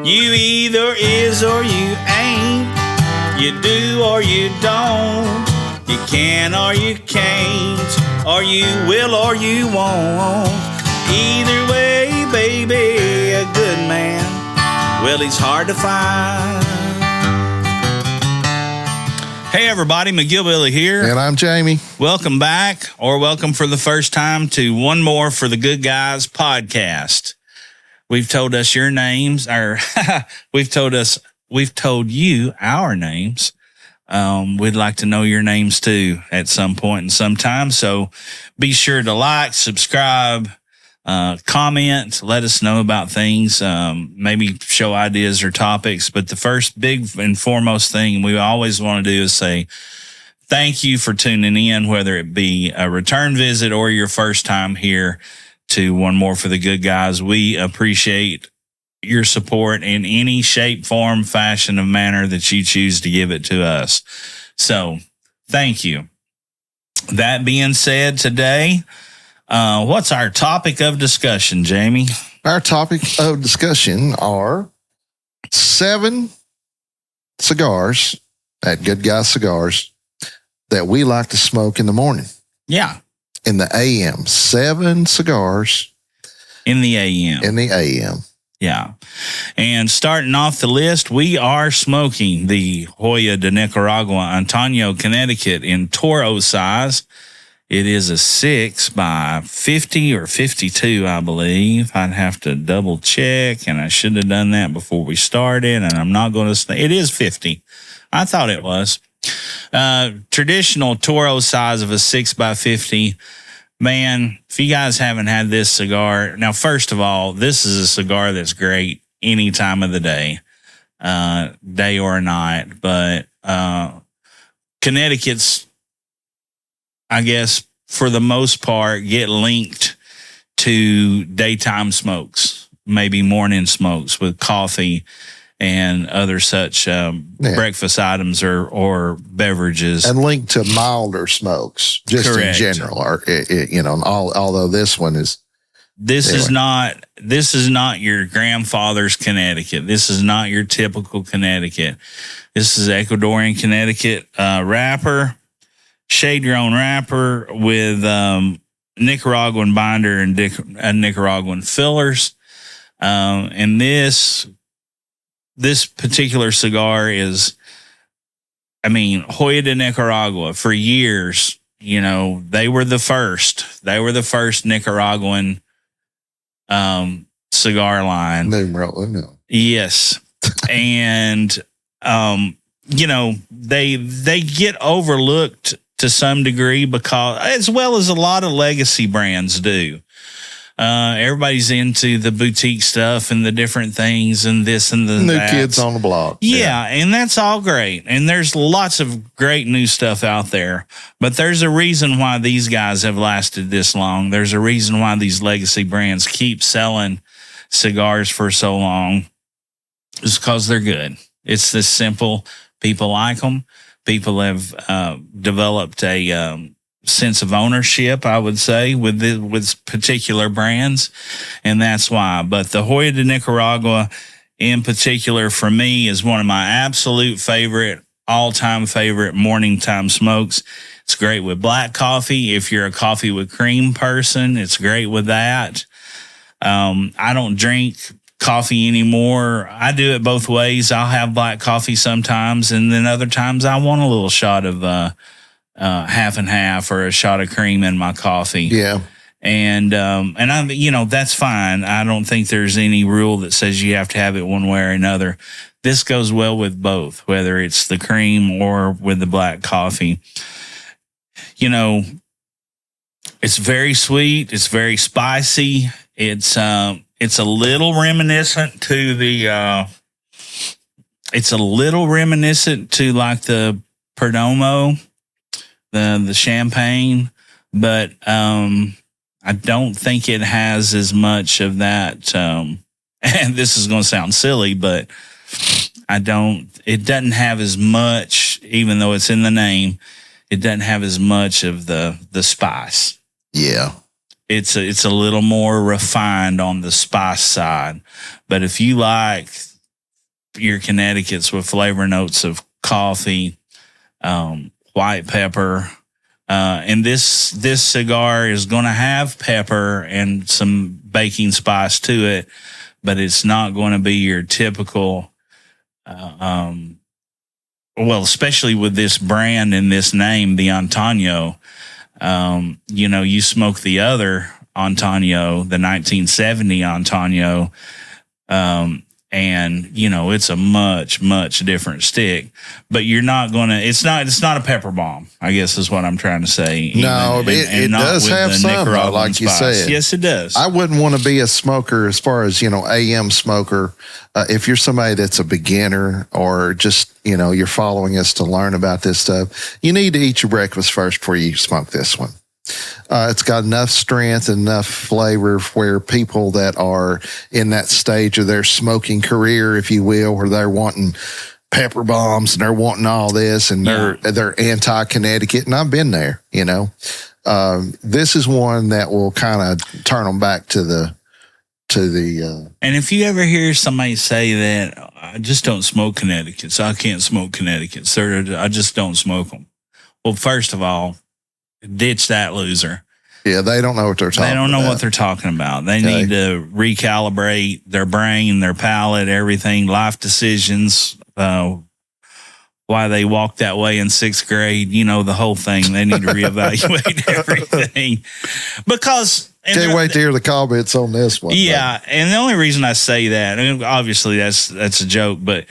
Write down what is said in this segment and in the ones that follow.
You either is or you ain't. You do or you don't. You can or you can't. Or you will or you won't. Either way, baby, a good man, well, he's hard to find. Hey, everybody, McGillbilly here. And I'm Jamie. Welcome back, or welcome for the first time to one more for the Good Guys podcast. We've told us your names, or we've told you our names. We'd like to know your names too at some point and sometime. So be sure to like, subscribe, comment, let us know about things, maybe show ideas or topics. But the first big and foremost thing we always want to do is say thank you for tuning in, whether it be a return visit or your first time here to One More for the Good Guys. We appreciate your support in any shape, form, fashion, or manner that you choose to give it to us. So thank you. That being said, today, what's our topic of discussion, Jamie? Our topic of discussion are 7 cigars at Good Guys Cigars that we like to smoke in the morning. Yeah. In the AM. 7 cigars. In the AM. In the AM. Yeah. And starting off the list, we are smoking the Joya de Nicaragua, Antonio, Connecticut in Toro size. It is a 6 by 50 or 52, I believe. I'd have to double check, and I should have done that before we started, and I'm not going to say it is 50. I thought it was. Traditional Toro size of a 6 by 50. Man, if you guys haven't had this cigar, now, first of all, this is a cigar that's great any time of the day, day or night. But Connecticut's, I guess, for the most part, get linked to daytime smokes, maybe morning smokes with coffee and other such breakfast items or beverages. And linked to milder smokes, just Correct. in general. Or, although this one is... This is not your grandfather's Connecticut. This is not your typical Connecticut. This is Ecuadorian Connecticut wrapper, shade your own wrapper with Nicaraguan binder and Nicaraguan fillers. And this particular cigar is, Joya de Nicaragua. For years, they were the first. They were the first Nicaraguan cigar line. No. Yes. And, they get overlooked to some degree because, as well as a lot of legacy brands do. Everybody's into the boutique stuff and the different things and this and the new kids on the block. Yeah, and that's all great. And there's lots of great new stuff out there. But there's a reason why these guys have lasted this long. There's a reason why these legacy brands keep selling cigars for so long. It's because they're good. It's this simple. People like them. People have developed a sense of ownership, I would say, with particular brands, and that's why. But the Joya de Nicaragua in particular, for me, is one of my absolute favorite, all-time favorite morning time smokes. It's great with black coffee. If you're a coffee with cream person, it's great with that. I don't drink coffee anymore. I do it both ways. I'll have black coffee sometimes, and then other times I want a little shot of half and half or a shot of cream in my coffee. Yeah. And I'm, that's fine. I don't think there's any rule that says you have to have it one way or another. This goes well with both, whether it's the cream or with the black coffee. It's very sweet. It's very spicy. It's a little reminiscent to like the Perdomo, the champagne, but I don't think it has as much of that. And this is going to sound silly, but it doesn't have as much, even though it's in the name, it doesn't have as much of the spice. Yeah. It's a little more refined on the spice side. But if you like your Connecticut's with flavor notes of coffee, white pepper. And this cigar is going to have pepper and some baking spice to it, but it's not going to be your typical, especially with this brand and this name, the Antonio. You smoke the other Antonio, the 1970 Antonio, and it's a much, much different stick, but it's not a pepper bomb, I guess is what I'm trying to say. No, it does have some, like you said. Yes, it does. I wouldn't want to be a smoker as far as, AM smoker. If you're somebody that's a beginner or just, you're following us to learn about this stuff, you need to eat your breakfast first before you smoke this one. It's got enough strength, enough flavor where people that are in that stage of their smoking career, if you will, where they're wanting pepper bombs and they're wanting all this and they're anti-Connecticut. And I've been there, this is one that will kind of turn them back to the. And if you ever hear somebody say that I just don't smoke Connecticut's, I can't smoke Connecticut's, I just don't smoke them. Well, first of all, ditch that loser. Yeah, they don't know what they're talking about. They don't know what they're talking about. They need to recalibrate their brain, their palate, everything, life decisions, why they walked that way in 6th grade, the whole thing. They need to reevaluate everything. Because... Can't wait to hear the comments on this one. Yeah, and the only reason I say that, and obviously that's a joke, but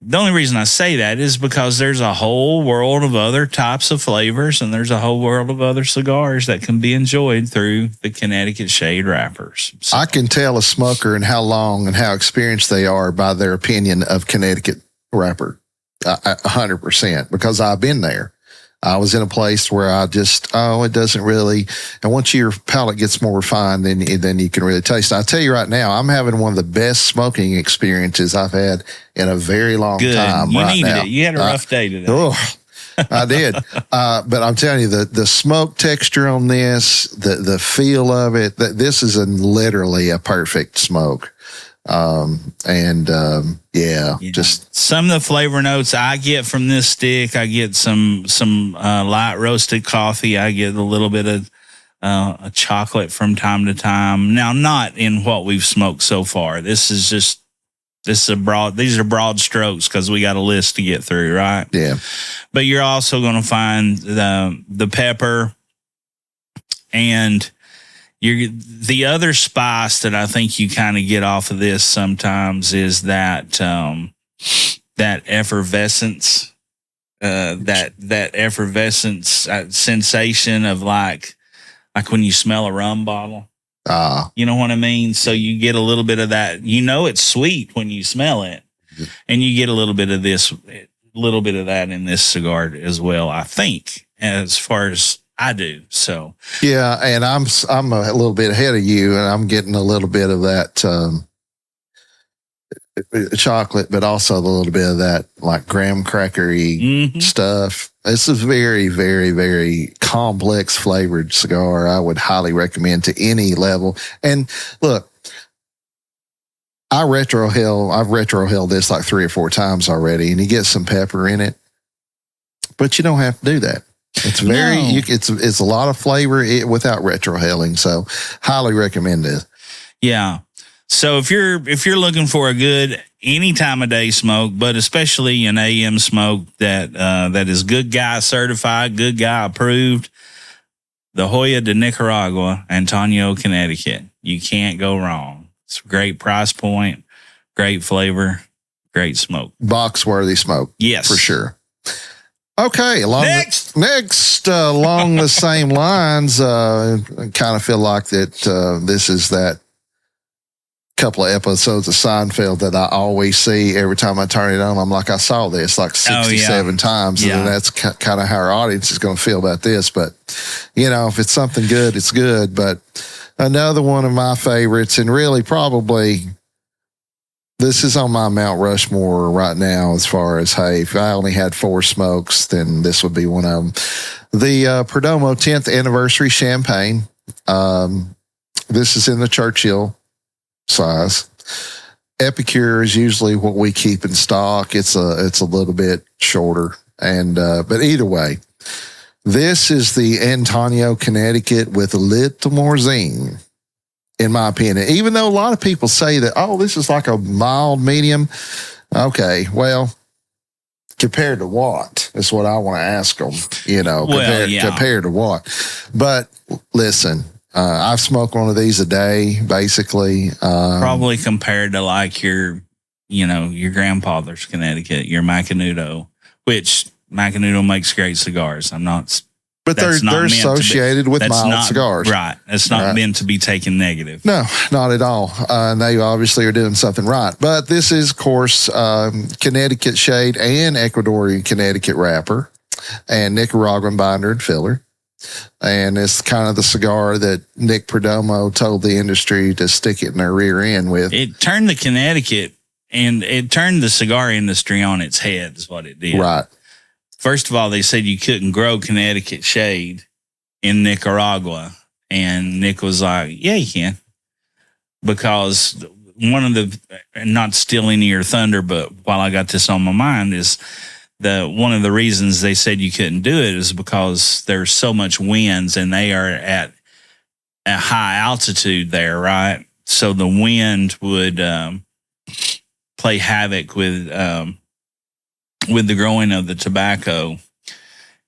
the only reason I say that is because there's a whole world of other types of flavors and there's a whole world of other cigars that can be enjoyed through the Connecticut shade wrappers. So. I can tell a smoker and how long and how experienced they are by their opinion of Connecticut wrapper, 100%, because I've been there. I was in a place where I just, it doesn't really, and once your palate gets more refined, then you can really taste it. I tell you right now, I'm having one of the best smoking experiences I've had in a very long time. You right needed now. it. You had a rough day today. Oh, I did. But I'm telling you, the smoke texture on this, the feel of it, this is literally a perfect smoke. Just some of the flavor notes I get from this stick. I get some light roasted coffee. I get a little bit of a chocolate from time to time. Now, not in what we've smoked so far. These are broad strokes because we got a list to get through, right? Yeah. But you're also going to find the pepper and the other spice that I think you kind of get off of this sometimes is that effervescence, that effervescence sensation of like when you smell a rum bottle. You know what I mean? So you get a little bit of that. It's sweet when you smell it, and you get a little bit of that in this cigar as well. I think, as far as I do. So yeah, and I'm a little bit ahead of you, and I'm getting a little bit of that chocolate, but also a little bit of that like graham crackery stuff. It's a very, very, very complex flavored cigar. I would highly recommend to any level. And look, I've retrohaled this like 3 or 4 times already, and you get some pepper in it, but you don't have to do that. It's it's a lot of flavor without retrohaling. So highly recommend it. Yeah. So if you're looking for a good any time of day smoke, but especially an AM smoke that is Good Guy certified, Good Guy approved, the Joya de Nicaragua, Antonio, Connecticut. You can't go wrong. It's a great price point, great flavor, great smoke. Box worthy smoke. Yes. For sure. Okay, next, along the same lines, I kind of feel like that this is that couple of episodes of Seinfeld that I always see every time I turn it on. I'm like, I saw this like 67 times, and that's kind of how our audience is going to feel about this. But, if it's something good, it's good. But another one of my favorites, and really probably this is on my Mount Rushmore right now as far as, hey, if I only had 4 smokes, then this would be one of them. The Perdomo 10th Anniversary Champagne. This is in the Churchill size. Epicure is usually what we keep in stock. It's a little bit shorter, and but either way, this is the Antonio Connecticut with a little more zing, in my opinion. Even though a lot of people say that, oh, this is like a mild medium. Okay, well, compared to what? That's what I want to ask them. Compared to what? But listen. I've smoked one of these a day, basically. Probably compared to like your grandfather's Connecticut, your Macanudo, which Macanudo makes great cigars. But they're associated with mild cigars. Right. It's not meant to be taken negative. No, not at all. They obviously are doing something right. But this is, of course, Connecticut shade and Ecuadorian Connecticut wrapper and Nicaraguan binder and filler. And it's kind of the cigar that Nick Perdomo told the industry to stick it in their rear end with. It turned the Connecticut and it turned the cigar industry on its head is what it did. Right. First of all, they said you couldn't grow Connecticut shade in Nicaragua. And Nick was like, yeah, you can. Because one of the, not steal any of your thunder, but while I got this on my mind is, one of the reasons they said you couldn't do it is because there's so much winds and they are at a high altitude there, right? So the wind would play havoc with the growing of the tobacco.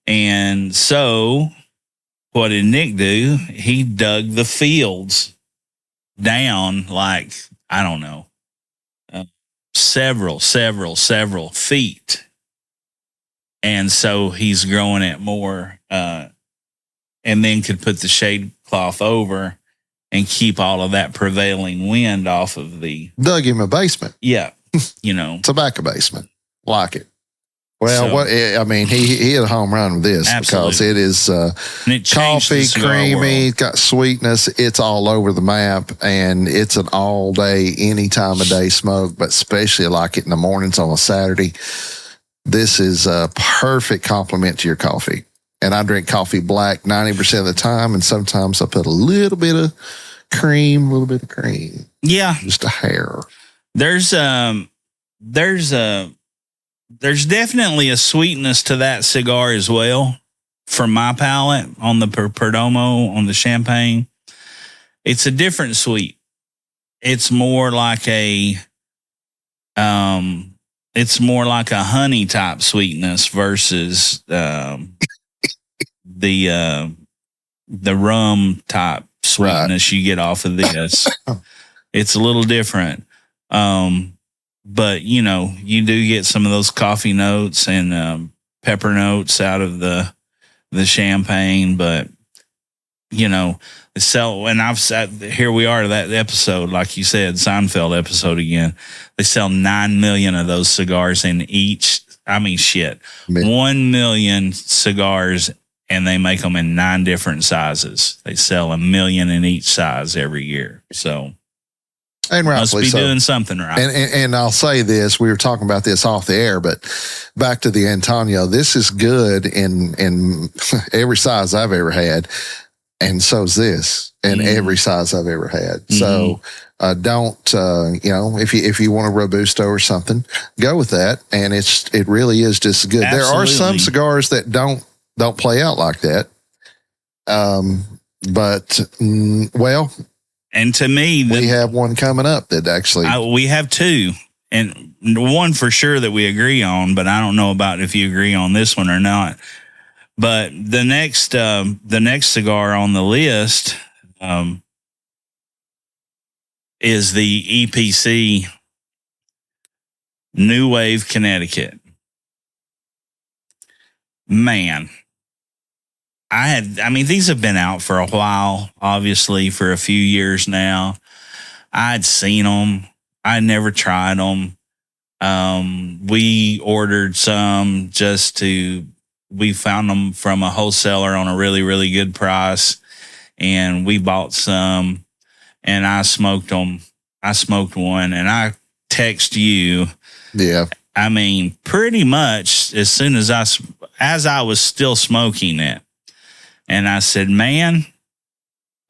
And so what did Nick do? He dug the fields down like, I don't know, several feet. And so he's growing it more, and then could put the shade cloth over and keep all of that prevailing wind off of the. Dug him a basement. Yeah, tobacco basement, like it. Well, he hit a home run with this. Absolutely. Because it is coffee, creamy, it's got sweetness. It's all over the map, and it's an all day, any time of day smoke. But especially like it in the mornings on a Saturday. This is a perfect complement to your coffee. And I drink coffee black 90% of the time. And sometimes I put a little bit of cream. Yeah. Just a hair. There's definitely a sweetness to that cigar as well. For my palate on the Perdomo, on the Champagne. It's a different sweet. It's more like a honey type sweetness versus the rum type sweetness you get off of this. It's a little different. But you do get some of those coffee notes and pepper notes out of the Champagne, but and I've said, here we are, that episode, like you said, Seinfeld episode again. They sell 9 million of those cigars in each. 1 million cigars, and they make them in 9 different sizes. They sell 1 million in each size every year. So, and must be doing something right. And I'll say this: we were talking about this off the air, but back to the Antonio. This is good in every size I've ever had. And so's this in every size I've ever had. Mm-hmm. So don't, if you want a Robusto or something, go with that. And it really is just good. Absolutely. There are some cigars that don't play out like that. And to me, we have one coming up that actually. We have 2. And one for sure that we agree on, but I don't know about if you agree on this one or not. But the next cigar on the list is the EPC New Wave Connecticut. Man, these have been out for a while, obviously for a few years now. I'd seen them. I never tried them. We ordered some we found them from a wholesaler on a really, really good price. And we bought some and I smoked them. I smoked one and I text you. Yeah. Pretty much as soon as I was still smoking it. And I said, man,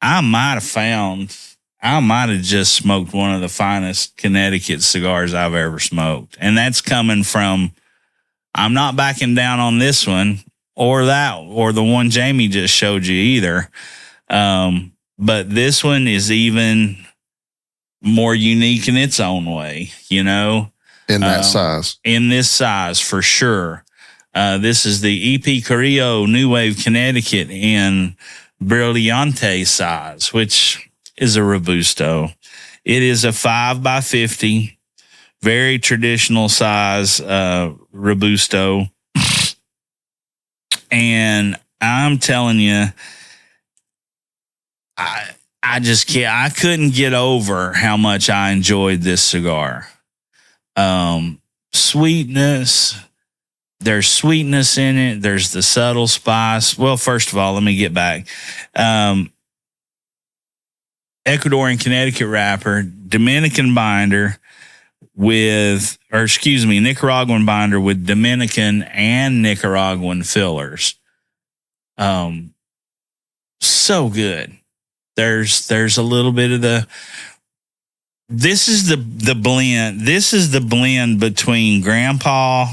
I might have found I might have just smoked one of the finest Connecticut cigars I've ever smoked. And that's coming from, I'm not backing down on this one or that, or the one Jamie just showed you either. But this one is even more unique in its own way, you know? In that size. In this size, for sure. This is the EP Carrillo New Wave Connecticut in Brillante size, which is a Robusto. It is a 5x50, very traditional size Robusto. And I'm telling you, I just can't. I couldn't get over how much I enjoyed this cigar. Sweetness. There's sweetness in it. There's the subtle spice. Well, first of all, let me get back. Ecuadorian Connecticut wrapper, Dominican binder Nicaraguan binder with Dominican and Nicaraguan fillers. So good. There's a little bit of this is the blend. This is the blend between Grandpa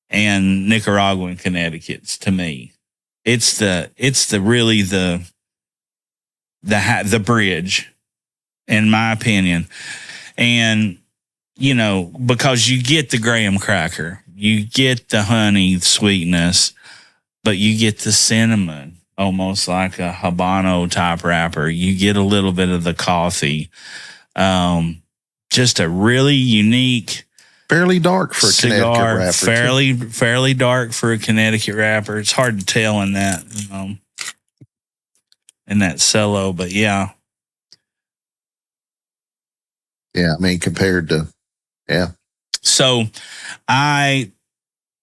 and Nicaraguan Connecticut's to me. It's the bridge, in my opinion. And, you know, because you get the graham cracker, you get the honey sweetness, but you get the cinnamon, almost like a Habano type wrapper. You get a little bit of the coffee. Just a really unique, fairly dark for a cigar, Connecticut wrapper. Fairly dark for a Connecticut wrapper. It's hard to tell in that cello, but yeah. Yeah, I mean, compared to, yeah. So I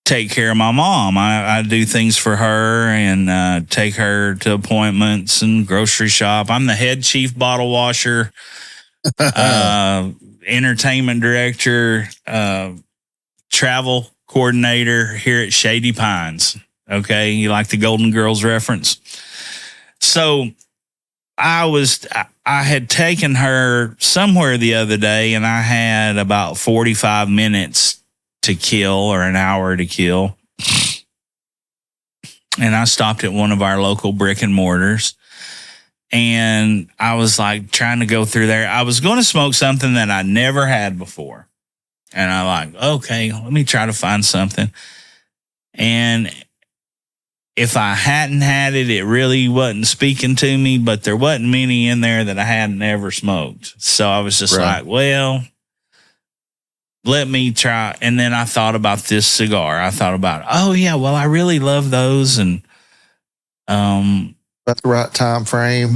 take care of my mom. I do things for her and take her to appointments and grocery shop. I'm the head chief bottle washer, entertainment director, travel coordinator here at Shady Pines. Okay, you like the Golden Girls reference? So I had taken her somewhere the other day, and I had about 45 minutes to kill, or an hour to kill. And I stopped at one of our local brick and mortars, and I was like trying to go through there. I was going to smoke something that I never had before. And I like, okay, let me try to find something. And if I hadn't had it, it really wasn't speaking to me, but there wasn't many in there that I hadn't ever smoked. So I was just like, well, let me try. And then I thought about this cigar. I thought about, oh yeah, well, I really love those. And, about the right time frame.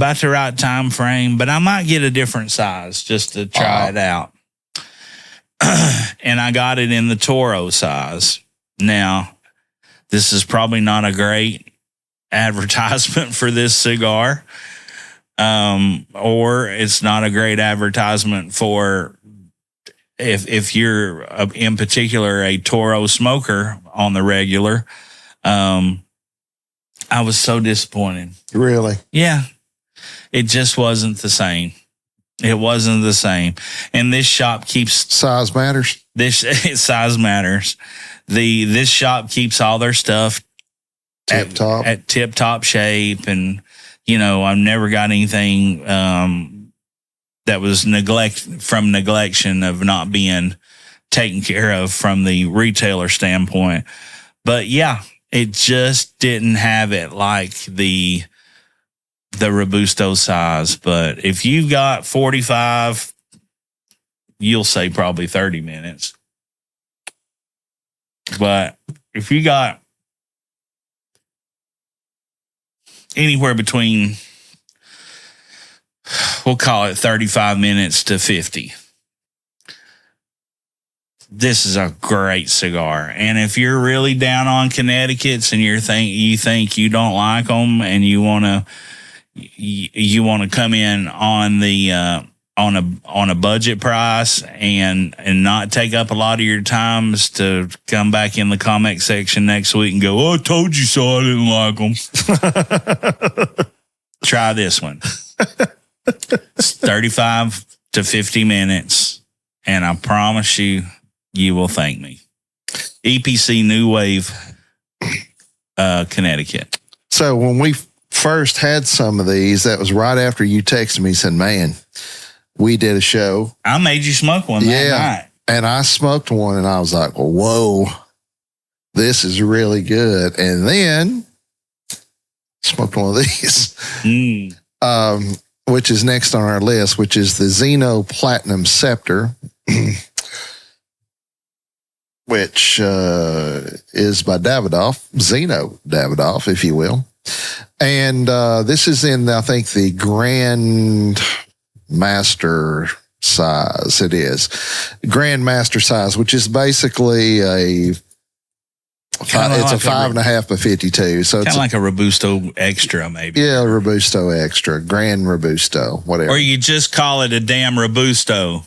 But I might get a different size just to try it out. And I got it in the Toro size. Now, this is probably not a great advertisement for this cigar, or it's not a great advertisement for if you're in particular a Toro smoker on the regular. I was so disappointed. Really? Yeah. It just wasn't the same. It wasn't the same. And this shop keeps... Size matters? Size matters. This shop keeps all their stuff at tip-top shape. And, you know, I've never got anything that was neglection of not being taken care of from the retailer standpoint. But, yeah, it just didn't have it like the Robusto size. But if you've got 45, you'll say probably 30 minutes. But if you got anywhere between, we'll call it 35 minutes to 50, this is a great cigar. And if you're really down on Connecticut's and you think you don't like them and you want to come in on the on a budget price and not take up a lot of your times to come back in the comment section next week and go, oh, I told you so, I didn't like them. Try this one. It's 35 to 50 minutes, and I promise you, you will thank me. EPC New Wave, Connecticut. So when we first had some of these, that was right after you texted me and said, man, we did a show. I made you smoke one that night. And I smoked one, and I was like, whoa, this is really good. And then smoked one of these, which is next on our list, which is the Xeno Platinum Scepter, which is by Davidoff, Xeno Davidoff, if you will. And this is in, I think, the Grand Master size. It is Grand Master size, which is basically it's a 5.5 by 52. So it's like a Robusto Extra, maybe. Yeah, Robusto Extra, Grand Robusto, whatever. Or you just call it a damn Robusto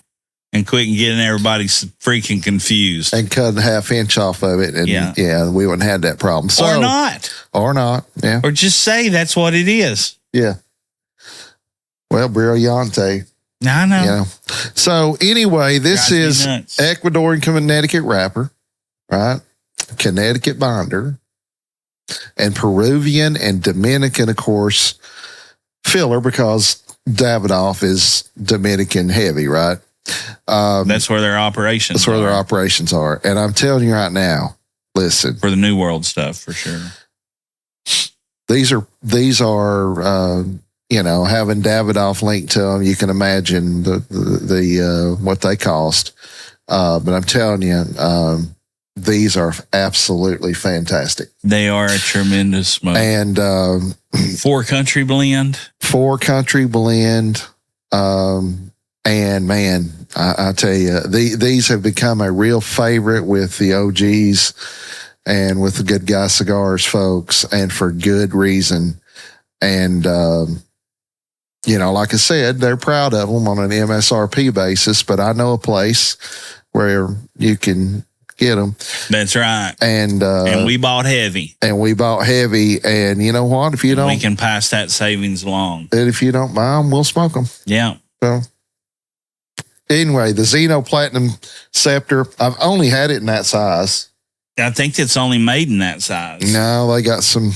and quit getting everybody freaking confused. And cut a half inch off of it. And yeah, we wouldn't have that problem. So, Or not, yeah. Or just say that's what it is. Yeah. Well, Brillante. I know. You know. So anyway, this is Ecuadorian Connecticut wrapper, right? Connecticut binder, and Peruvian and Dominican, of course, filler, because Davidoff is Dominican heavy, right? That's where their operations are. And I'm telling you right now, listen. For the New World stuff, for sure. These are having Davidoff linked to them, you can imagine the what they cost. But I'm telling you, these are absolutely fantastic. They are a tremendous smoke. And 4-country blend. 4-country blend. And man, I tell you, these have become a real favorite with the OGs and with the Good Guys Cigars folks, and for good reason. And, like I said, they're proud of them on an MSRP basis, but I know a place where you can get them. That's right. And we bought heavy. And you know what? If you don't, we can pass that savings along. And if you don't buy them, we'll smoke them. Yeah. So anyway, the Xeno Platinum Scepter, I've only had it in that size. I think it's only made in that size. No, they got some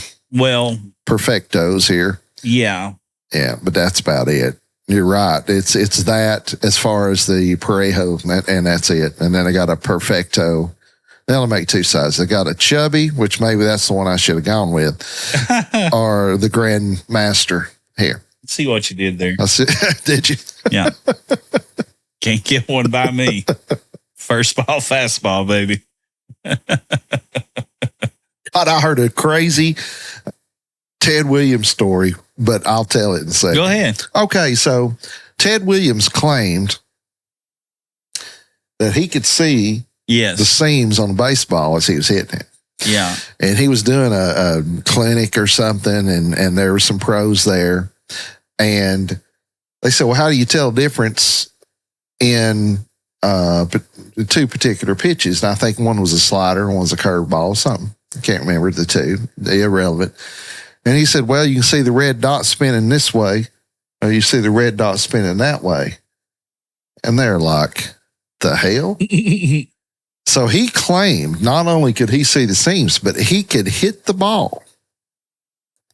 Perfectos here. Yeah. Yeah, but that's about it. You're right. It's that as far as the Parejo, and that's it. And then I got a Perfecto. They only make 2 sizes. I got a Chubby, which maybe that's the one I should have gone with, or the Grand Master here. See what you did there. Did you? Yeah. Can't get one by me. First ball, fastball, baby. God, I heard a crazy Ted Williams story, but I'll tell it in a second. Go ahead. Okay, so Ted Williams claimed that he could see the seams on a baseball as he was hitting it. Yeah. And he was doing a clinic or something, and there were some pros there. And they said, well, how do you tell the difference in the 2 particular pitches? And I think one was a slider, one was a curveball or something. I can't remember the 2. They're irrelevant. And he said, well, you can see the red dot spinning this way, or you see the red dot spinning that way. And they're like, the hell? So he claimed not only could he see the seams, but he could hit the ball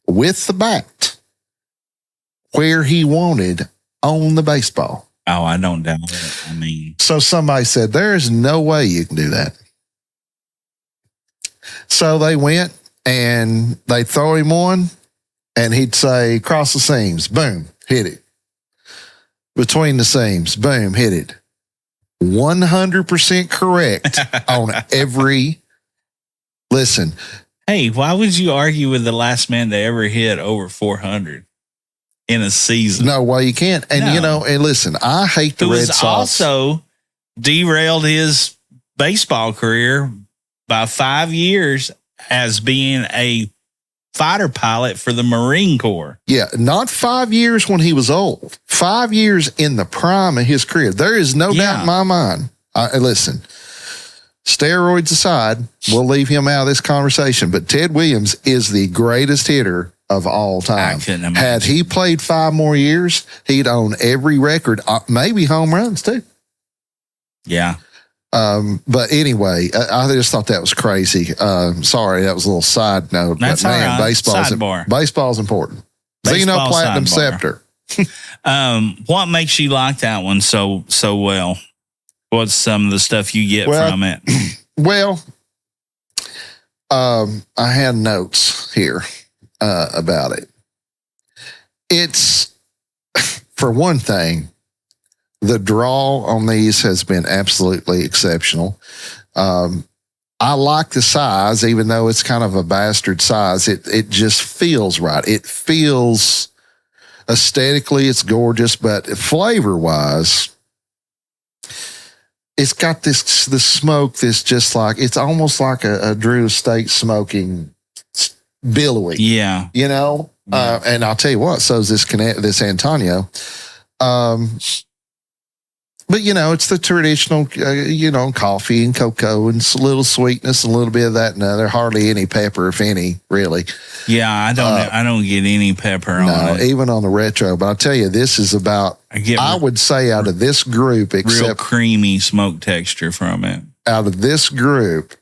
with the bat where he wanted on the baseball. Oh, I don't doubt it. I mean, so somebody said, there is no way you can do that. So they went and they'd throw him one, and he'd say, cross the seams, boom, hit it. Between the seams, boom, hit it. 100% correct on every listen. Hey, why would you argue with the last man to ever hit over 400 in a season? No, well, you can't. And, and listen, I hate the Red Sox. Also derailed his baseball career by 5 years as being a fighter pilot for the Marine Corps. Yeah, not 5 years when he was old. 5 years in the prime of his career. There is no doubt in my mind. Listen, steroids aside, we'll leave him out of this conversation, but Ted Williams is the greatest hitter of all time. I couldn't imagine. Had he played 5 more years, he'd own every record, maybe home runs too. Yeah. But anyway, I just thought that was crazy. Sorry, that was a little side note. That's but man, all right. baseball's important. Baseball Xeno Platinum sidebar. Scepter. What makes you like that one so well? What's some of the stuff you get from it? Well, I had notes here about it. It's, for one thing, the draw on these has been absolutely exceptional. I like the size, even though it's kind of a bastard size. It just feels right. It feels aesthetically, it's gorgeous, but flavor wise, it's got the smoke that's just like, it's almost like a Drew Estate smoking billowy. Yeah. You know? Yeah. And I'll tell you what, so is this Antonio. But, you know, it's the traditional, coffee and cocoa and a little sweetness and a little bit of that and other. Hardly any pepper, if any, really. Yeah, I don't get any pepper on it. Even on the retro. But I'll tell you, this is about, I would say out of this group, real creamy smoke texture from it. Out of this group,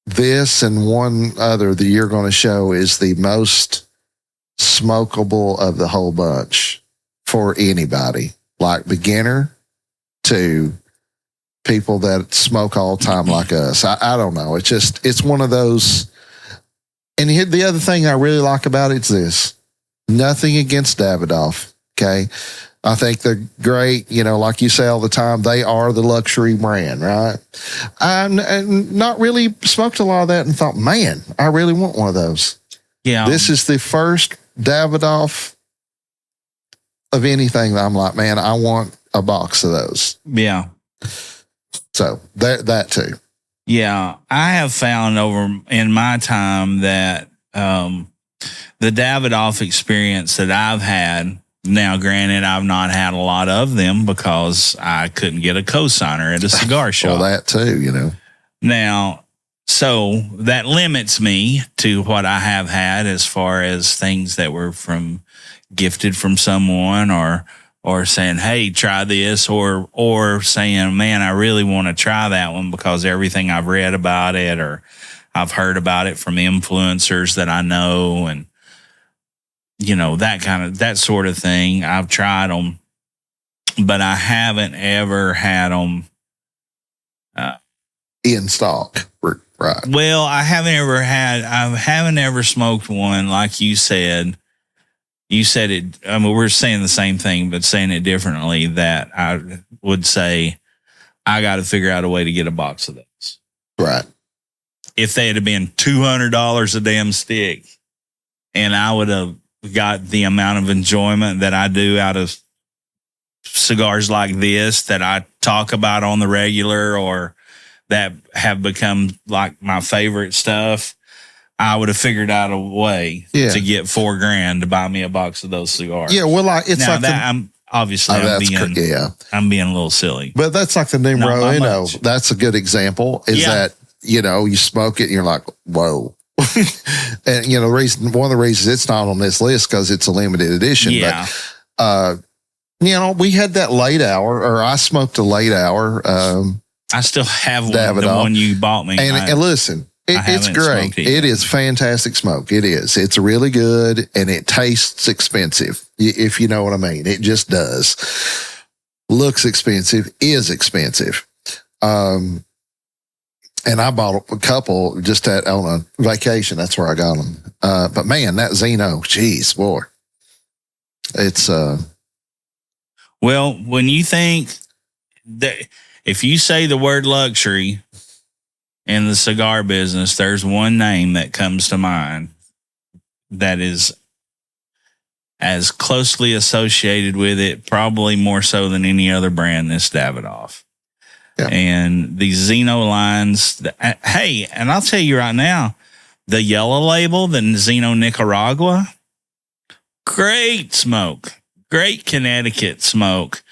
this and one other that you're going to show is the most smokable of the whole bunch for anybody, like beginner to people that smoke all the time like us. I don't know. It's one of those. And here, the other thing I really like about it is this. Nothing against Davidoff, okay? I think they're great. You know, like you say all the time, they are the luxury brand, right? And not really smoked a lot of that and thought, man, I really want one of those. Yeah. This is the first Davidoff of anything that I'm like, man, I want a box of those. Yeah. So that too. Yeah. I have found over in my time that the Davidoff experience that I've had, now granted, I've not had a lot of them because I couldn't get a cosigner at a cigar shop. Well, that too, you know. Now, so that limits me to what I have had as far as things that were gifted from someone or saying, hey, try this, or saying, man, I really want to try that one because everything I've read about it or I've heard about it from influencers that I know and, you know, that sort of thing. I've tried them, but I haven't ever had them in stock. Right. Well, I haven't ever smoked one like you said. You said it, I mean, we're saying the same thing, but saying it differently, that I would say I got to figure out a way to get a box of those. Right. If they had been $200 a damn stick and I would have got the amount of enjoyment that I do out of cigars like this that I talk about on the regular or that have become like my favorite stuff, I would have figured out a way to get $4,000 to buy me a box of those cigars. Yeah, well, it's now like that I'm being a little silly, but that's like the numero uno. That's a good example. That you smoke it and you're like, whoa. And one of the reasons it's not on this list because it's a limited edition. Yeah. But we had that late hour, or I smoked a late hour. I still have one, the one you bought me. And listen. It's great. It is fantastic smoke. It is. It's really good, and it tastes expensive, if you know what I mean. It just does. Looks expensive, is expensive. And I bought a couple just on a vacation. That's where I got them. But man, that Xeno, geez, boy. It's well, when you think that, if you say the word luxury in the cigar business, there's one name that comes to mind that is as closely associated with it, probably more so than any other brand, this Davidoff. Yeah. And these Xeno lines, hey, and I'll tell you right now, the yellow label, the Xeno Nicaragua, great smoke, great Connecticut smoke.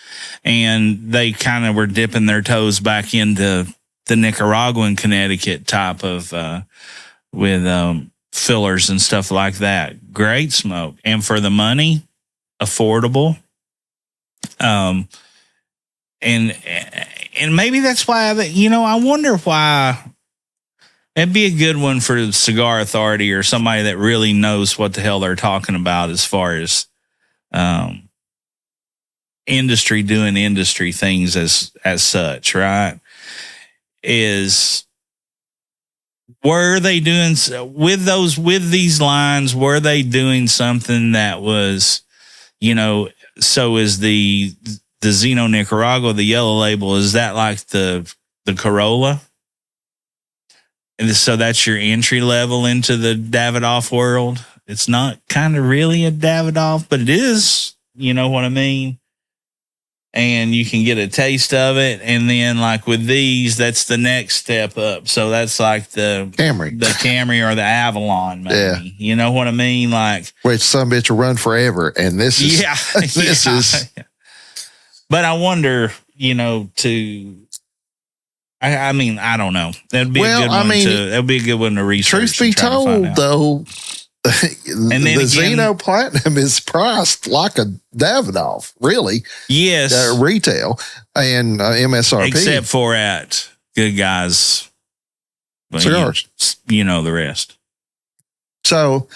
And they kind of were dipping their toes back into the Nicaraguan Connecticut type of with fillers and stuff like that. Great smoke. And for the money, affordable. And maybe that's why, I wonder why it'd be a good one for the Cigar Authority or somebody that really knows what the hell they're talking about as far as industry doing industry things as such, right? Were they doing with these lines? Were they doing something that was, so is the Zeno Nicaragua, the yellow label, is that like the Corolla? And so that's your entry level into the Davidoff world. It's not kind of really a Davidoff, but it is, you know what I mean? And you can get a taste of it. And then like with these, that's the next step up. So that's like the Camry or the Avalon, maybe. Yeah. You know what I mean? Like, which some bitch will run forever. And this is, this is. But I wonder, I mean, I don't know. That'd be that'd be a good one to research. Truth be told, though, and then the Zeno Platinum is priced like a Davidoff, really. Yes, retail and MSRP, except for at Good Guys Cigars. You know the rest. So,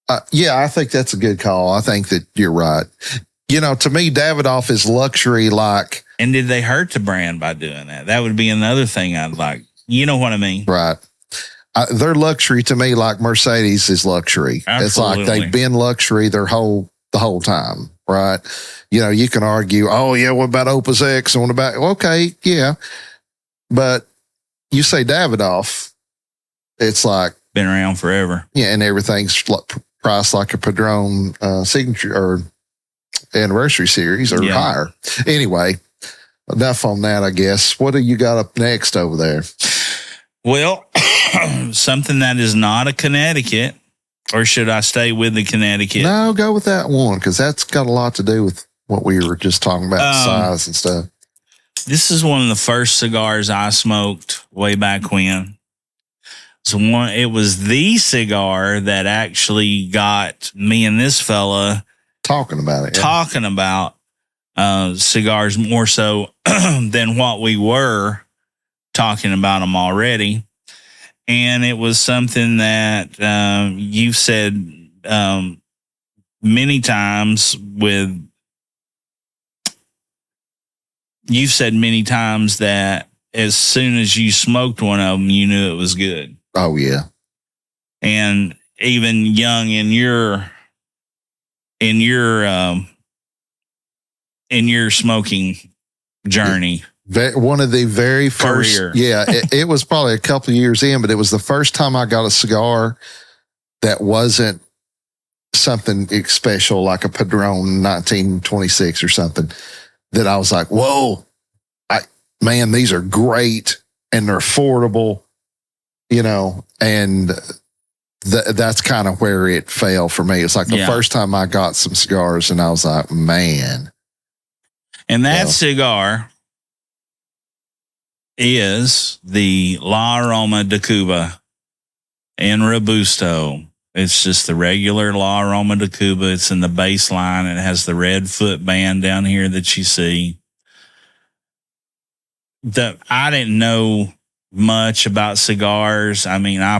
I think that's a good call. I think that you're right. To me, Davidoff is luxury like. And did they hurt the brand by doing that? That would be another thing I'd like. You know what I mean? Right. They're luxury to me like Mercedes is luxury. Absolutely. It's like they've been luxury the whole time, right? You can argue, oh, yeah, what about Opus X? And what about, okay, yeah. But you say Davidoff, it's like. Been around forever. Yeah, and everything's priced like a Padron signature or anniversary series or higher. Anyway, enough on that, I guess. What do you got up next over there? Well, something that is not a Connecticut, or should I stay with the Connecticut? No, go with that one because that's got a lot to do with what we were just talking about, size and stuff. This is one of the first cigars I smoked way back when. It was the cigar that actually got me and this fella talking about it. Talking about cigars more so than what we were talking about them already. And it was something that you've said many times that as soon as you smoked one of them, you knew it was good. Oh, yeah. And even young in your smoking journey. One of the very first, career. Yeah, it was probably a couple of years in, but it was the first time I got a cigar that wasn't something special like a Padron 1926 or something that I was like, whoa, man, these are great and they're affordable, and that's kind of where it fell for me. It's like the first time I got some cigars and I was like, man. And that cigar is the La Aroma de Cuba in Robusto. It's just the regular La Aroma de Cuba. It's in the base line. It has the red foot band down here that you see. I didn't know much about cigars. I mean, I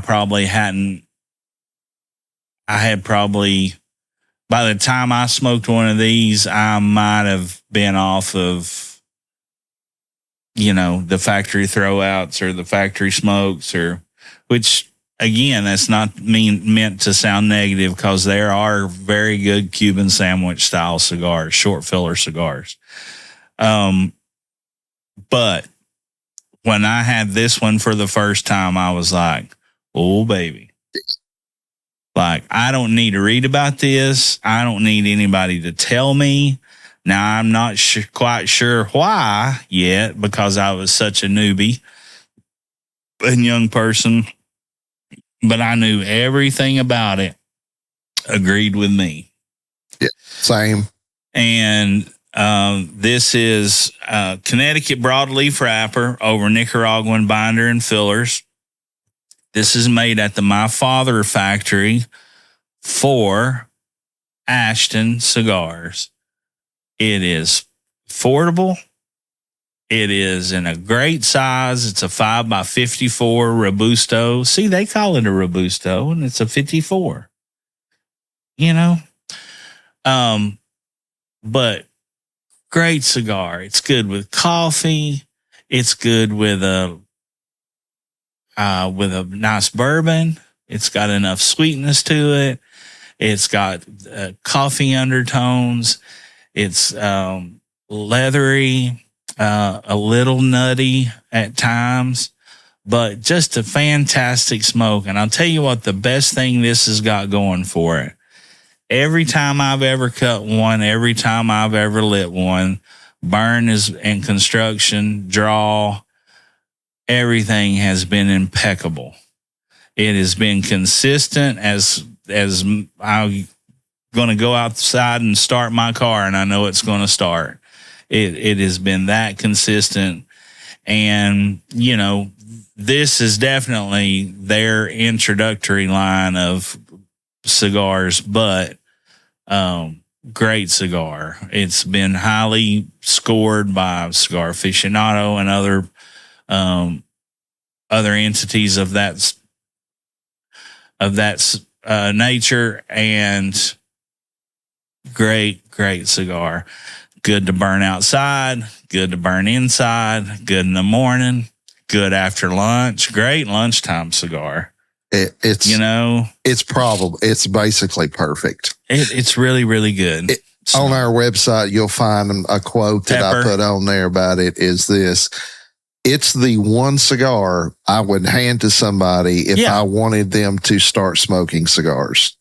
had probably, by the time I smoked one of these, I might have been off of, the factory throwouts or the factory smokes, which again, that's not meant to sound negative because there are very good Cuban sandwich style cigars, short filler cigars. But when I had this one for the first time, I was like, oh, baby. Like, I don't need to read about this. I don't need anybody to tell me. Now, I'm not quite sure why yet because I was such a newbie and young person. But I knew everything about it agreed with me. Yeah, same. And this is Connecticut broadleaf wrapper over Nicaraguan binder and fillers. This is made at the My Father factory for Ashton Cigars. It is affordable. It is in a great size. It's a 5x54 Robusto. See, they call it a Robusto, and it's a 54. You know? But great cigar. It's good with coffee. It's good with a nice bourbon. It's got enough sweetness to it. It's got coffee undertones. It's leathery. A little nutty at times, but just a fantastic smoke. And I'll tell you what, the best thing this has got going for it. Every time I've ever cut one, every time I've ever lit one, burn is in construction, draw, everything has been impeccable. It has been consistent as I'm going to go outside and start my car, and I know it's going to start. It has been that consistent. And, you know, this is definitely their introductory line of cigars, but great cigar. It's been highly scored by Cigar Aficionado and other entities of that nature, and great cigar. Good to burn outside, good to burn inside, good in the morning, good after lunch. Great lunchtime cigar. It's basically perfect. It's really, really good. On our website, you'll find a quote that I put on there about it is this. It's the one cigar I would hand to somebody if I wanted them to start smoking cigars.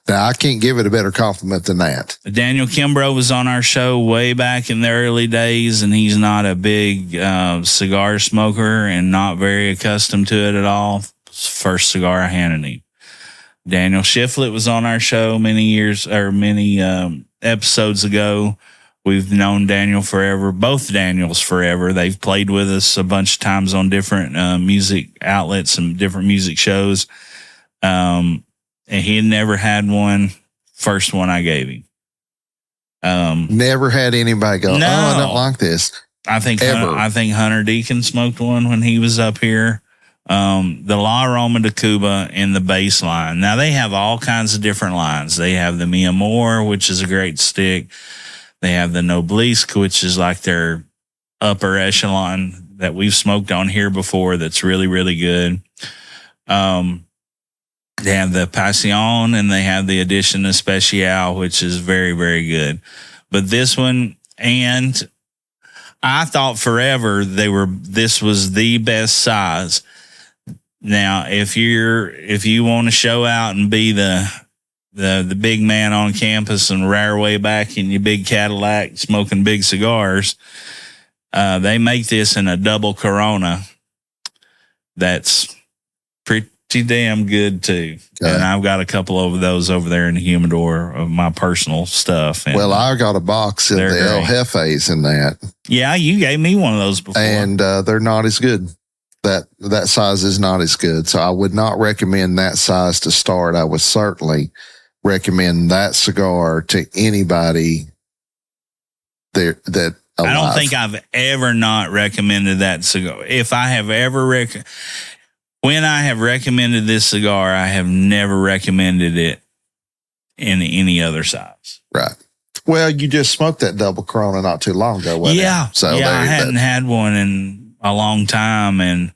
Now, I can't give it a better compliment than that. Daniel Kimbrough was on our show way back in the early days, and he's not a big cigar smoker and not very accustomed to it at all. First cigar I handed him. Daniel Shiflett was on our show many episodes ago. We've known Daniel forever, both Daniels forever. They've played with us a bunch of times on different music outlets and different music shows. And he had never had one. First one I gave him. Never had anybody go, no, I don't like this. I think Hunter Deacon smoked one when he was up here. The La Aroma de Cuba in the base line. Now, they have all kinds of different lines. They have the Mi Amor, which is a great stick. They have the Noblisque, which is like their upper echelon that we've smoked on here before that's really, really good. They have the Passion, and they have the Edition Especial, which is very, very good. But this one, and I thought forever this was the best size. Now, if you want to show out and be the big man on campus and rear way back in your big Cadillac smoking big cigars, they make this in a double Corona. That's pretty damn good too. Okay. And I've got a couple of those over there in the humidor of my personal stuff. And I got a box of the El Jefes in that. Yeah, you gave me one of those before. And they're not as good. That size is not as good. So I would not recommend that size to start. I would certainly recommend that cigar to anybody there that alive. I don't think I've ever not recommended that cigar. If I have ever when I have recommended this cigar, I have never recommended it in any other size. Right. Well, you just smoked that double Corona not too long ago, wasn't it? So I hadn't had one in a long time, and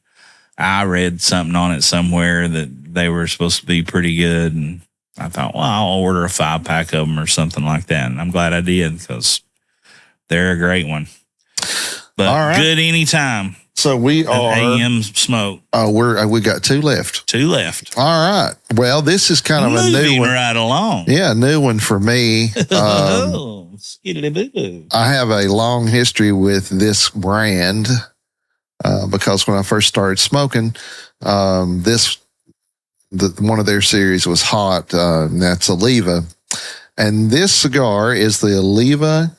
I read something on it somewhere that they were supposed to be pretty good, and I thought, well, I'll order a 5-pack of them or something like that, and I'm glad I did because they're a great one. But good anytime. So we are AM smoke. Oh, we got 2 left. 2 left. All right. Well, this is kind of a new one. Right along. Yeah, new one for me. I have a long history with this brand because when I first started smoking, one of their series was hot. That's Oliva, and this cigar is the Oliva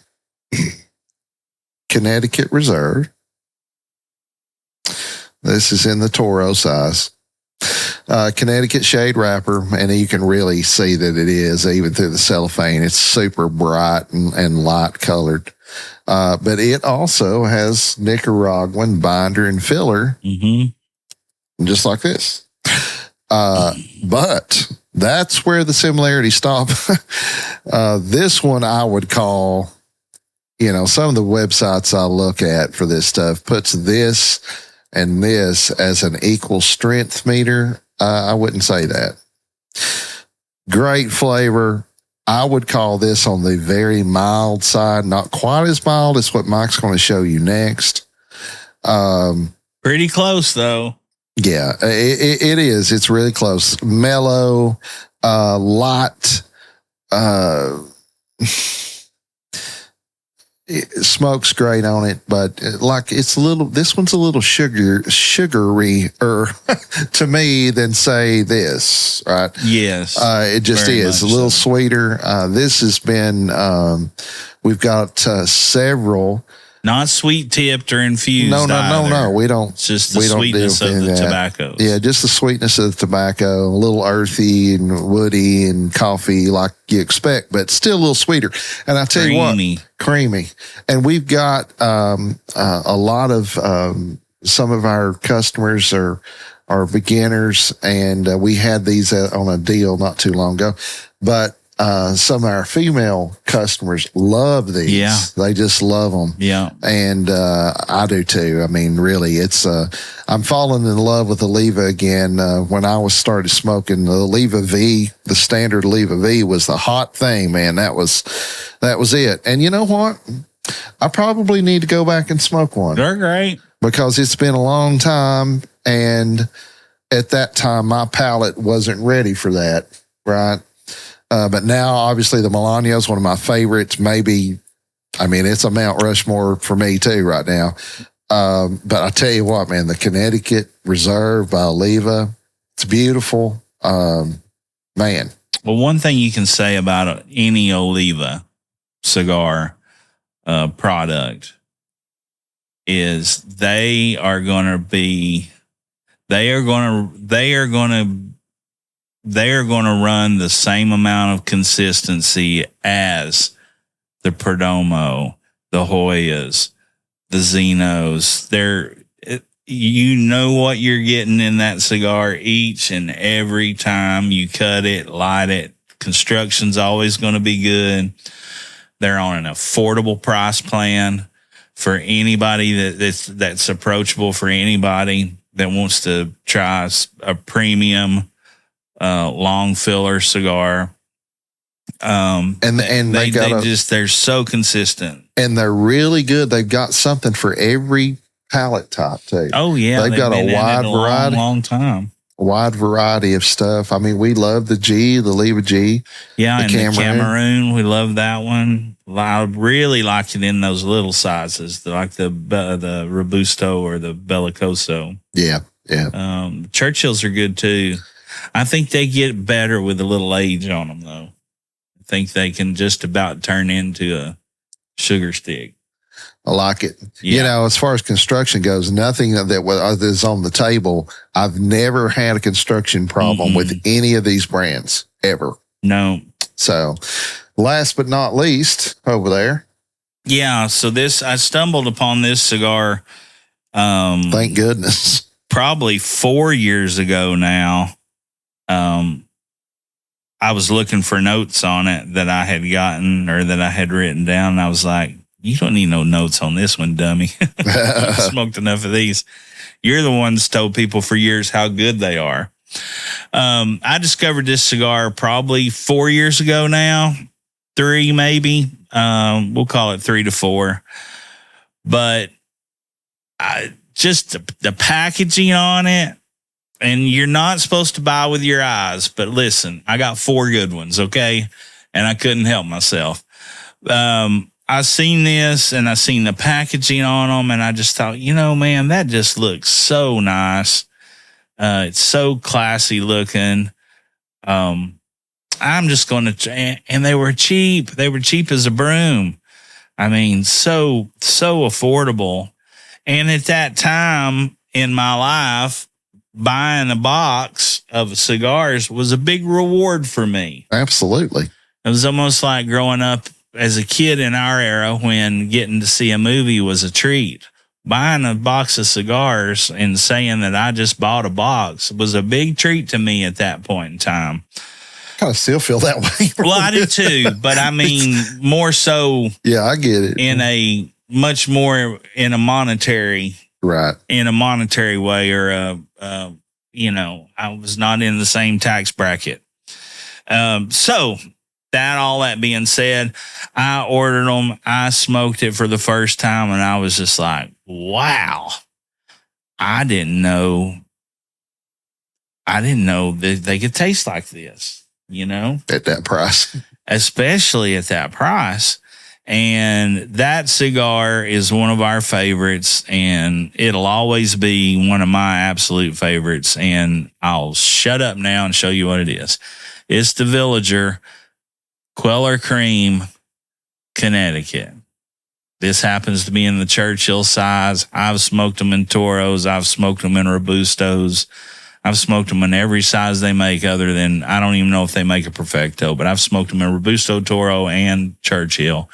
Connecticut Reserve. This is in the Toro size. Connecticut shade wrapper, and you can really see that it is even through the cellophane. It's super bright and light colored. But it also has Nicaraguan binder and filler, just like this. But that's where the similarities stop. This one I would call, some of the websites I look at for this stuff puts this and this as an equal strength meter. I wouldn't say that. Great flavor. I would call this on the very mild side, not quite as mild as what Mike's going to show you next. Pretty close, though. Yeah, it is. It's really close. Mellow, light. It smokes great on it, but this one's a little sugary to me than say this, right? Yes. It just is a little sweeter. This has been, we've got several. Not sweet tipped or infused. No. We don't. It's just the sweetness of the tobacco. Yeah, just the sweetness of the tobacco, a little earthy and woody and coffee like you expect, but still a little sweeter. And I tell you what, creamy. And we've got a lot of some of our customers are beginners, and we had these on a deal not too long ago, but. Some of our female customers love these. Yeah. They just love them. Yeah. And, I do too. I mean, really, it's, I'm falling in love with the Leva again. When I started smoking the Leva V, the standard Leva V was the hot thing, man. That was it. And you know what? I probably need to go back and smoke one. They're great. Because it's been a long time. And at that time, my palate wasn't ready for that. Right. But now, obviously, the Melania is one of my favorites. Maybe, it's a Mount Rushmore for me, too, right now. But I tell you what, man, the Connecticut Reserve by Oliva, it's beautiful. Man. Well, one thing you can say about any Oliva cigar product is they are going to run the same amount of consistency as the Perdomo, the Hoyas, the Zenos. You know what you're getting in that cigar each and every time you cut it, light it. Construction's always going to be good. They're on an affordable price plan for anybody that's approachable, for anybody that wants to try a premium long filler cigar. And they're so consistent, and they're really good. They've got something for every palate type too. Oh yeah. They've got a wide variety, long time, wide variety of stuff. I mean, we love the Leva G. Yeah. The Cameroon. We love that one. I really like it in those little sizes, like the Robusto or the Bellicoso. Yeah. Yeah. Churchills are good too. I think they get better with a little age on them, though. I think they can just about turn into a sugar stick. I like it. Yeah. As far as construction goes, nothing that is on the table. I've never had a construction problem with any of these brands ever. No. So, last but not least, over there. Yeah. So I stumbled upon this cigar. Thank goodness. Probably 4 years ago now. I was looking for notes on it that I had gotten or that I had written down. And I was like, you don't need no notes on this one, dummy. I've smoked enough of these. You're the ones told people for years how good they are. I discovered this cigar probably 4 years ago now, 3 maybe. We'll call it 3 to 4. But just the packaging on it. And you're not supposed to buy with your eyes, but listen, I got 4 good ones, okay? And I couldn't help myself. I seen this and I seen the packaging on them, and I just thought, man, that just looks so nice. It's so classy looking. I'm just going to, and they were cheap. They were cheap as a broom. I mean, so affordable. And at that time in my life, buying a box of cigars was a big reward for me. Absolutely. It was almost like growing up as a kid in our era when getting to see a movie was a treat. Buying a box of cigars and saying that I just bought a box was a big treat to me at that point in time. Kind of still feel that way. Well, I do too, but I mean more so. Yeah, I get it. In a much more in a monetary way, or I was not in the same tax bracket. So all that being said, I ordered them. I smoked it for the first time, and I was just like, wow, I didn't know that they could taste like this, at that price, especially at that price. And that cigar is one of our favorites, and it'll always be one of my absolute favorites. And I'll shut up now and show you what it is. It's the Villager Queller Cream, Connecticut. This happens to be in the Churchill size. I've smoked them in Toros. I've smoked them in Robustos. I've smoked them in every size they make other than, I don't even know if they make a Perfecto, but I've smoked them in Robusto, Toro, and Churchill.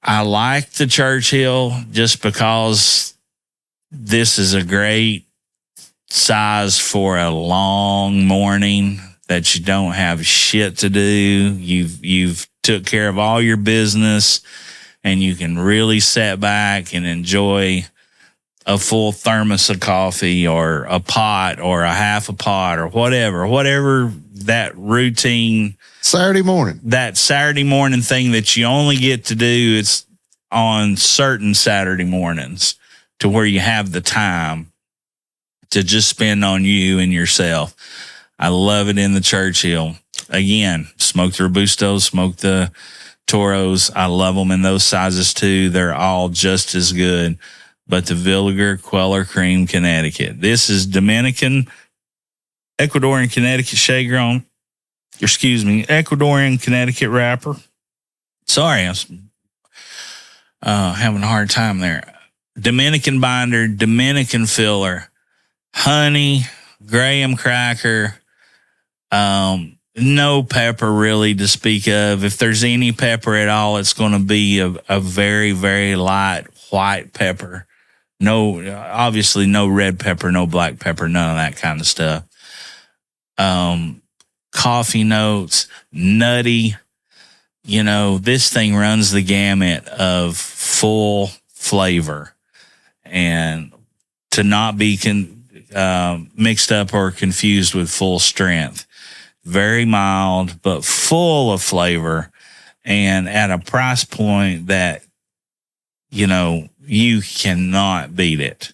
I like the Churchill just because this is a great size for a long morning that you don't have shit to do. You've took care of all your business, and you can really sit back and enjoy a full thermos of coffee or a pot or a half a pot or whatever that routine Saturday morning thing that you only get to do. It's on certain Saturday mornings to where you have the time to just spend on you and yourself. I love it in the Churchill. Again, smoke the Robustos, smoke the Toros. I love them in those sizes too. They're all just as good. But the Villager Queller Cream, Connecticut. This is Ecuadorian Connecticut Ecuadorian Connecticut wrapper. Sorry, I was having a hard time there. Dominican binder, Dominican filler, honey, graham cracker, no pepper really to speak of. If there's any pepper at all, it's going to be a very, very light white pepper. No, obviously no red pepper, no black pepper, none of that kind of stuff. Coffee notes, nutty. This thing runs the gamut of full flavor, and to not be mixed up or confused with full strength. Very mild, but full of flavor, and at a price point that, you cannot beat it.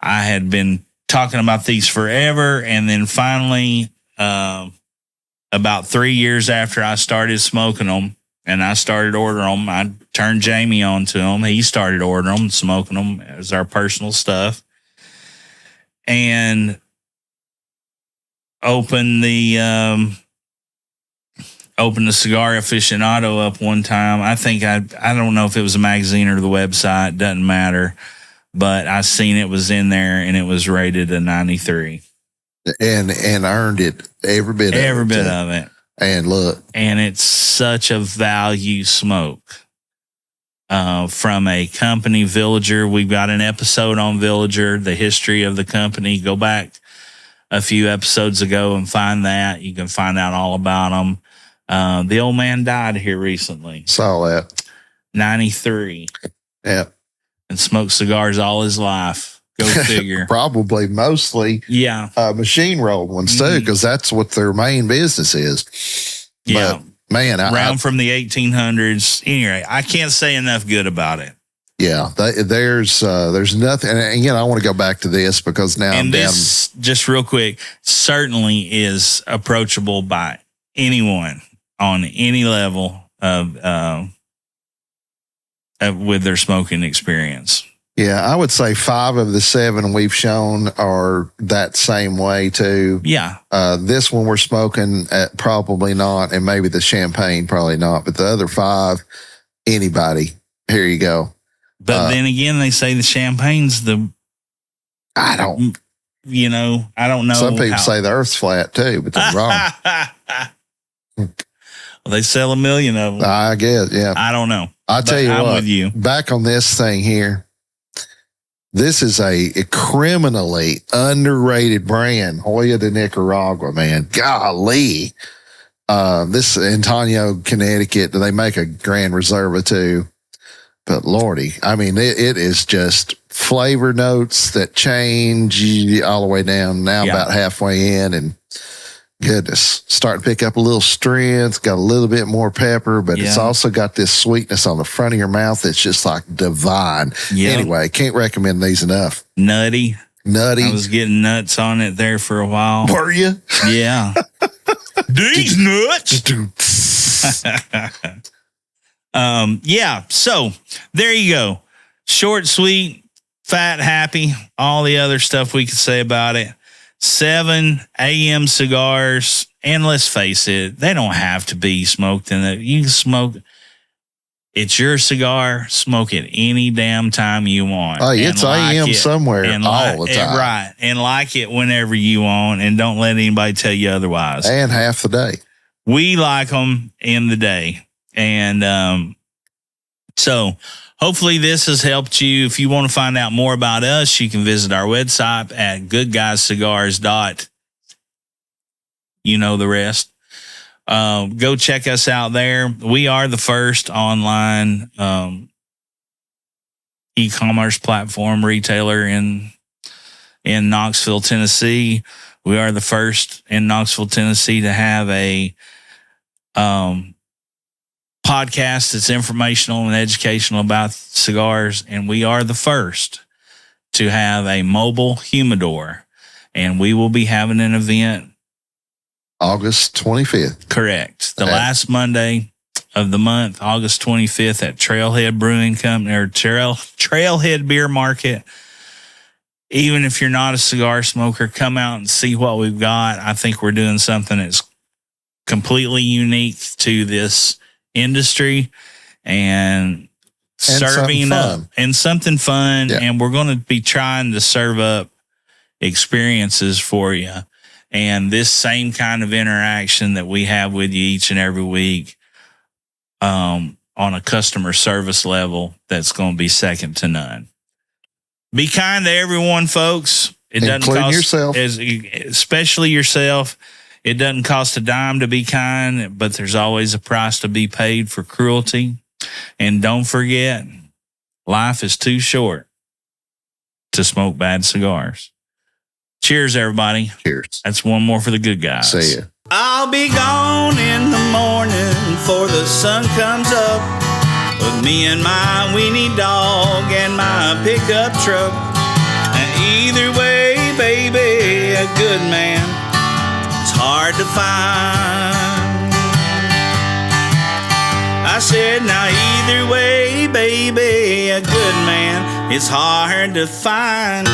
I had been talking about these forever, and then finally, about 3 years after I started smoking them and I started ordering them, I turned Jamie on to them. He started ordering them, smoking them as our personal stuff, and opened the Cigar Aficionado up one time. I think I don't know if it was a magazine or the website, doesn't matter, but I seen it was in there and it was rated a 93. And earned it every bit of it. And look. And it's such a value smoke. From a company, Villager. We've got an episode on Villager, the history of the company. Go back a few episodes ago and find that. You can find out all about them. The old man died here recently. Saw that. 93. Yeah. And smoked cigars all his life. Go figure. Probably mostly machine rolled ones too, because that's what their main business is. Yeah. But, man, from the 1800s. Anyway, I can't say enough good about it. Yeah, there's nothing. And I want to go back to this because now this, just real quick, certainly is approachable by anyone on any level of with their smoking experience. Yeah, I would say 5 of the 7 we've shown are that same way too. Yeah. This one we're smoking at probably not, and maybe the champagne probably not, but the other 5, anybody. Here you go. But then again, they say the champagne's the. I don't. I don't know. Some people say the earth's flat too, but they're wrong. They sell 1 million of them. I guess, yeah. I don't know. I'll tell you I'm what, with you. back on this thing here, this is a criminally underrated brand, Hoya de Nicaragua, man. Golly. This is Antonio, Connecticut. They make a Grand Reserva too. But Lordy, I mean, it is just flavor notes that change all the way down now about halfway in, and goodness, starting to pick up a little strength, got a little bit more pepper, but it's also got this sweetness on the front of your mouth that's just like divine. Anyway, can't recommend these enough. Nutty. I was getting nuts on it there for a while. Were you? Yeah. These nuts. So there you go. Short, sweet, fat, happy, all the other stuff we could say about it. 7 a.m. cigars, and let's face it, they don't have to be smoked in it. You can smoke. It's your cigar. Smoke it any damn time you want. Oh, it's AM somewhere all the time. Right. And like it whenever you want, and don't let anybody tell you otherwise. And half the day. We like them in the day. And so hopefully this has helped you. If you want to find out more about us, you can visit our website at goodguyscigars. You know the rest. Go check us out there. We are the first online e-commerce platform retailer in Knoxville, Tennessee. We are the first in Knoxville, Tennessee to have a podcast that's informational and educational about cigars, and we are the first to have a mobile humidor, and we will be having an event August 25th. Correct. The last Monday of the month, August 25th at Trailhead Brewing Company or Trailhead Beer Market. Even if you're not a cigar smoker, come out and see what we've got. I think we're doing something that's completely unique to this industry and serving up and something fun. Yeah. And we're going to be trying to serve up experiences for you. And this same kind of interaction that we have with you each and every week on a customer service level that's going to be second to none. Be kind to everyone, folks. It doesn't cost yourself, especially yourself. It doesn't cost a dime to be kind, but there's always a price to be paid for cruelty. And don't forget, life is too short to smoke bad cigars. Cheers, everybody. Cheers. That's one more for the good guys. See ya. I'll be gone in the morning before the sun comes up, with me and my weenie dog and my pickup truck. And either way, baby, a good man, it's hard to find. I said, now either way, baby, a good man, it's hard to find.